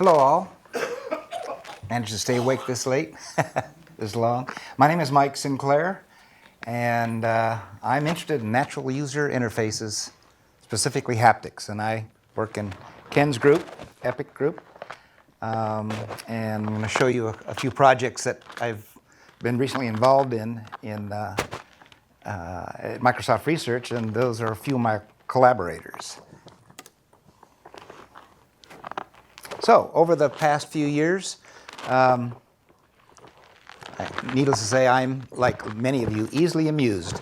Hello all. Managed to stay awake this late, this long. My name is Mike Sinclair, and I'm interested in natural user interfaces, specifically haptics. And I work in Ken's group, Epic group, and I'm going to show you a few projects that I've been recently involved in at Microsoft Research, and those are a few of my collaborators. So, over the past few years, needless to say, I'm, like many of you, easily amused.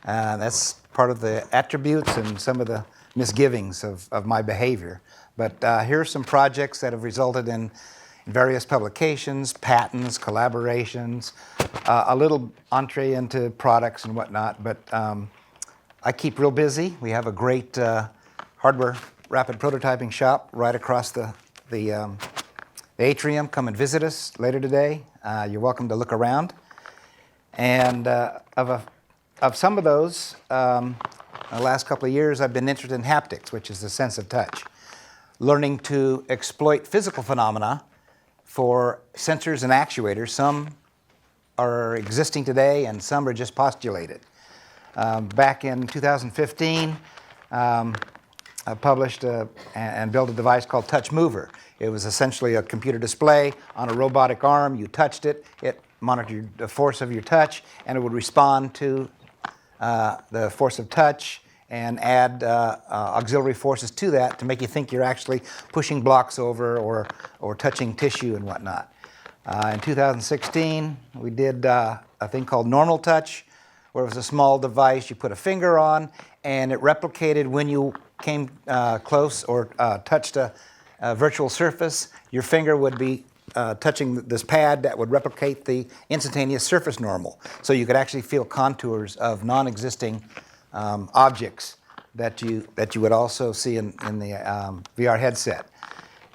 That's part of the attributes and some of the misgivings of my behavior. But here are some projects that have resulted in various publications, patents, collaborations, a little entree into products and whatnot. But I keep real busy. We have a great hardware rapid prototyping shop right across the atrium. Come and visit us later today. You're welcome to look around. And of some of those, the last couple of years, I've been interested in haptics, which is the sense of touch. Learning to exploit physical phenomena for sensors and actuators. Some are existing today, and some are just postulated. Back in 2015, I published and built a device called Touch Mover. It was essentially a computer display on a robotic arm. You touched it, it monitored the force of your touch, and it would respond to the force of touch and add auxiliary forces to that to make you think you're actually pushing blocks over or touching tissue and whatnot. In 2016, we did a thing called Normal Touch, where it was a small device you put a finger on, and it replicated when you came close or touched a virtual surface. Your finger would be touching this pad that would replicate the instantaneous surface normal. So you could actually feel contours of non-existing objects that you would also see in the VR headset.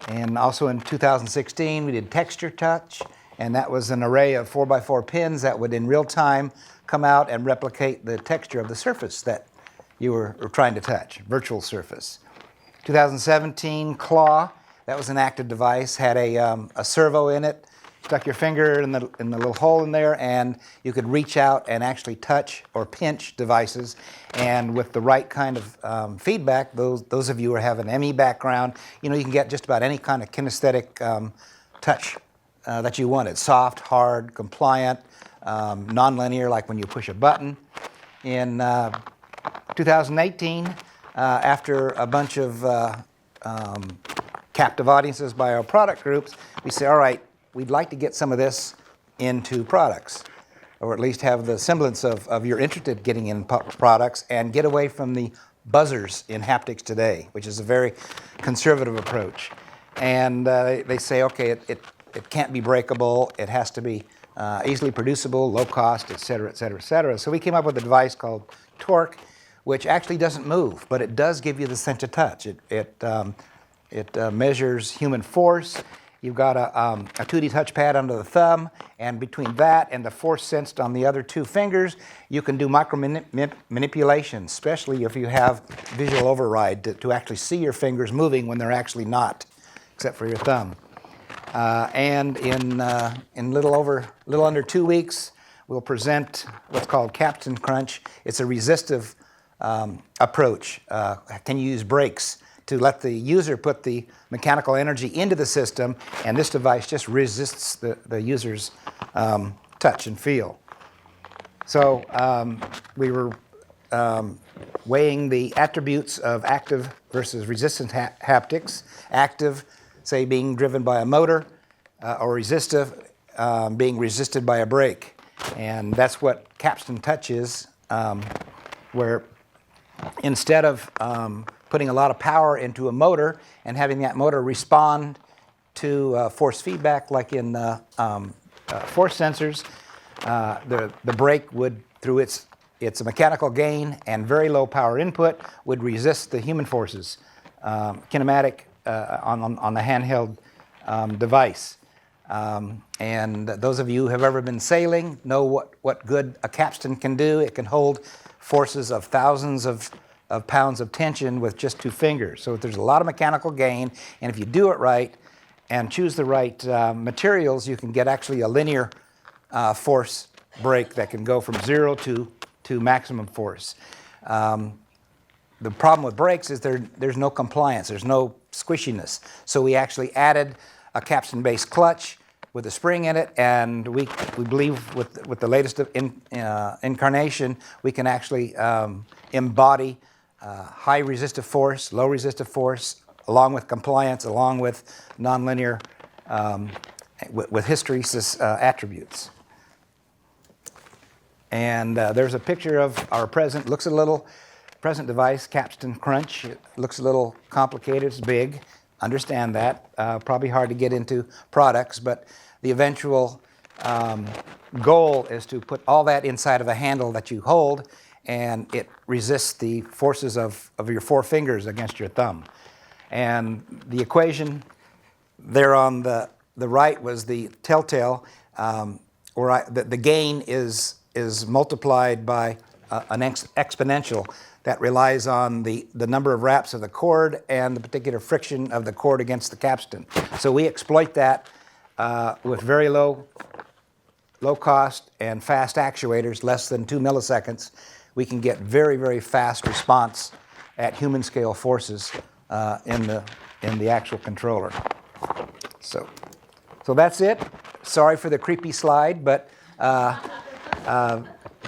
And also in 2016, we did Texture Touch, and that was an array of 4x4 pins that would in real time come out and replicate the texture of the surface that you were trying to touch, virtual surface. 2017, Claw, that was an active device, had a servo in it. Stuck your finger in the little hole in there, and you could reach out and actually touch or pinch devices. And with the right kind of feedback, those of you who have an ME background, you can get just about any kind of kinesthetic touch that you wanted. Soft, hard, compliant, non-linear, like when you push a button. In 2018, after a bunch of captive audiences by our product groups, we say, all right, we'd like to get some of this into products, or at least have the semblance of you're interested in getting in products and get away from the buzzers in haptics today, which is a very conservative approach. And they say, okay, it can't be breakable, it has to be easily producible, low cost, et cetera, et cetera, et cetera. So we came up with a device called Torque, which actually doesn't move, but it does give you the sense of touch. It measures human force. You've got a 2D touchpad under the thumb, and between that and the force sensed on the other two fingers, you can do micro manipulation, especially if you have visual override to actually see your fingers moving when they're actually not, except for your thumb. And in little under 2 weeks, we'll present what's called Capstan Crunch. It's a resistive approach. Can you use brakes to let the user put the mechanical energy into the system, and this device just resists the user's touch and feel. So we were weighing the attributes of active versus resistant haptics. Active, say, being driven by a motor, or resistive, being resisted by a brake. And that's what Capstan Touch is, where instead of putting a lot of power into a motor and having that motor respond to force feedback like in force sensors, the brake would, through its mechanical gain and very low power input, would resist the human forces, kinematic on the handheld device. And those of you who have ever been sailing know what good a capstan can do. It can hold forces of thousands of pounds of tension with just two fingers. So there's a lot of mechanical gain, and if you do it right, and choose the right materials, you can get actually a linear force brake that can go from 0 to maximum force. The problem with brakes is there's no compliance, there's no squishiness. So we actually added a capstan-based clutch with a spring in it, and we believe with the latest incarnation, we can actually embody high resistive force, low resistive force, along with compliance, along with nonlinear, with hysteresis attributes. And there's a picture of our present. Looks a little, present device, capstan crunch. It looks a little complicated. It's big. Understand that. Probably hard to get into products, but the eventual goal is to put all that inside of a handle that you hold, and it resists the forces of your 4 fingers against your thumb. And the equation there on the right was the telltale, where the gain is multiplied by an exponential that relies on the number of wraps of the cord and the particular friction of the cord against the capstan. So we exploit that with very low cost and fast actuators, less than 2 milliseconds. We can get very, very fast response at human scale forces in the actual controller. So that's it. Sorry for the creepy slide, but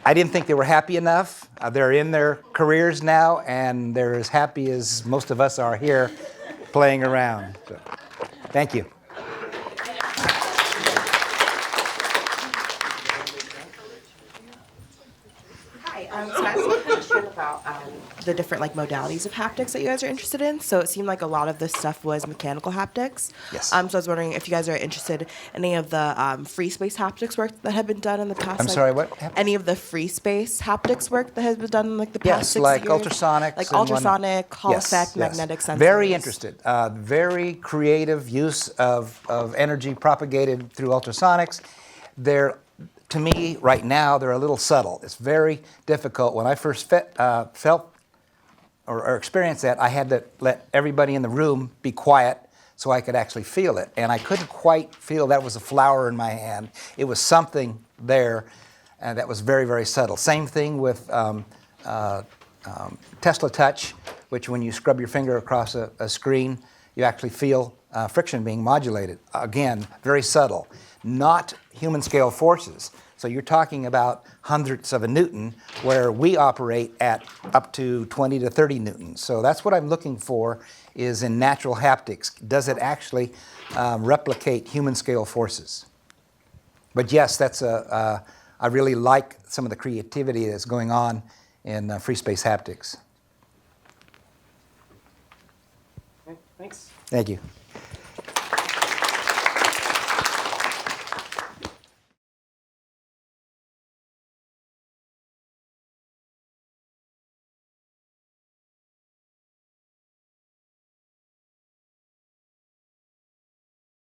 I didn't think they were happy enough. They're in their careers now, and they're as happy as most of us are here playing around. So, thank you. Hi, so I have a question about the different modalities of haptics that you guys are interested in. So it seemed like a lot of this stuff was mechanical haptics. Yes. So I was wondering if you guys are interested in any of the free space haptics work that have been done in the past. I'm sorry, what? Any of the free space haptics work that has been done in the past Yes, 6 like years? ultrasonics. Like and ultrasonic, Hall yes, effect, yes. magnetic sensors. Very interested. Very creative use of energy propagated through ultrasonics. To me, right now, they're a little subtle. It's very difficult. When I first felt or experienced that, I had to let everybody in the room be quiet so I could actually feel it. And I couldn't quite feel that was a flower in my hand. It was something there that was very, very subtle. Same thing with Tesla Touch, which when you scrub your finger across a screen, you actually feel friction being modulated. Again, very subtle. Not human scale forces. So you're talking about hundredths of a Newton, where we operate at up to 20 to 30 Newtons. So that's what I'm looking for is in natural haptics. Does it actually replicate human scale forces? But yes, that's I really like some of the creativity that's going on in free space haptics. Okay, thanks. Thank you.